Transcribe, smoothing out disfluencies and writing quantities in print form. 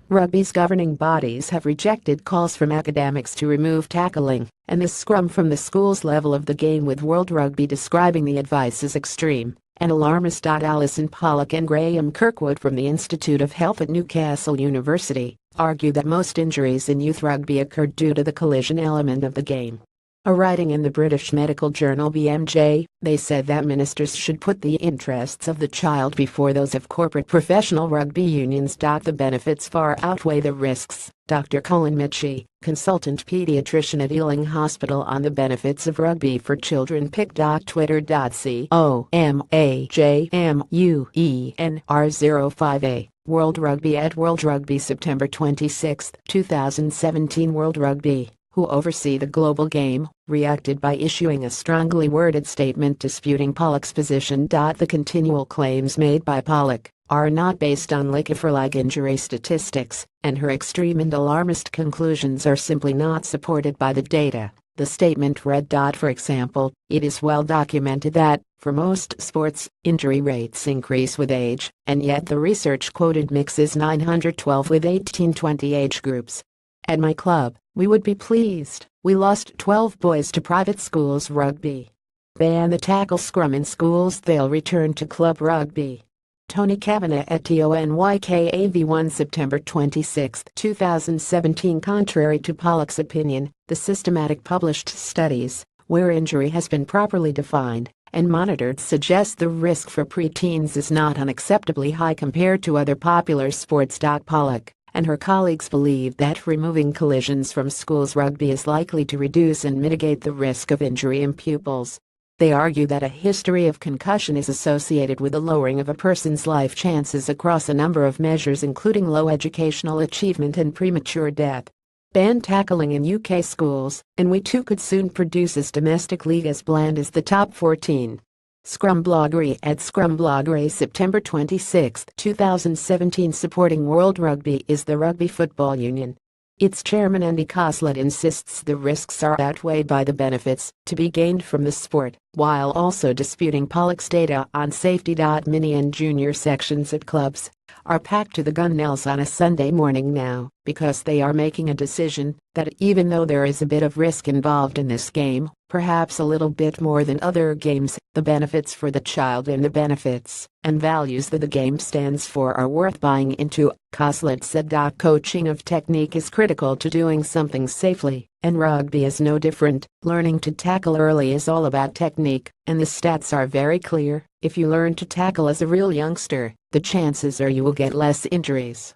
Rugby's governing bodies have rejected calls from academics to remove tackling and the scrum from the school's level of the game, with World Rugby describing the advice as extreme and alarmist. Alison Pollock and Graham Kirkwood from the Institute of Health at Newcastle University argue that most injuries in youth rugby occurred due to the collision element of the game. Writing in the British medical journal BMJ, they said that ministers should put the interests of the child before those of corporate professional rugby unions. The benefits far outweigh the risks. Dr. Colin Mitchie, consultant pediatrician at Ealing Hospital on the benefits of rugby for children. pic.twitter.com/OMAJMUENR05A World Rugby at World Rugby September 26, 2017. World Rugby, who oversee the global game, reacted by issuing a strongly worded statement disputing Pollock's position. The continual claims made by Pollock are not based on like-for-like injury statistics, and her extreme and alarmist conclusions are simply not supported by the data. The statement read: For example, it is well documented that, for most sports, injury rates increase with age, and yet the research quoted mixes 912 with 18-20 age groups. At my club, we would be pleased. We lost 12 boys to private schools rugby. Ban the tackle scrum in schools, they'll return to club rugby. Tony Kavanagh at TONYKAV1 September 26, 2017. Contrary to Pollock's opinion, the systematic published studies, where injury has been properly defined and monitored, suggest the risk for preteens is not unacceptably high compared to other popular sports. Pollock and her colleagues believe that removing collisions from schools rugby is likely to reduce and mitigate the risk of injury in pupils. They argue that a history of concussion is associated with a lowering of a person's life chances across a number of measures, including low educational achievement and premature death. Ban tackling in UK schools, and we too could soon produce a domestic league as bland as the top 14. Scrum Bloggery at Scrum Bloggery September 26, 2017. Supporting World Rugby is the Rugby Football Union. Its chairman Andy Coslett insists the risks are outweighed by the benefits to be gained from the sport, while also disputing Pollock's data on safety. Mini and junior sections at clubs are packed to the gunwales on a Sunday morning now, because they are making a decision that even though there is a bit of risk involved in this game, perhaps a little bit more than other games, the benefits for the child and the benefits and values that the game stands for are worth buying into, Coslett said. Coaching of technique is critical to doing something safely, and rugby is no different. Learning to tackle early is all about technique, and the stats are very clear. If you learn to tackle as a real youngster, the chances are you will get less injuries.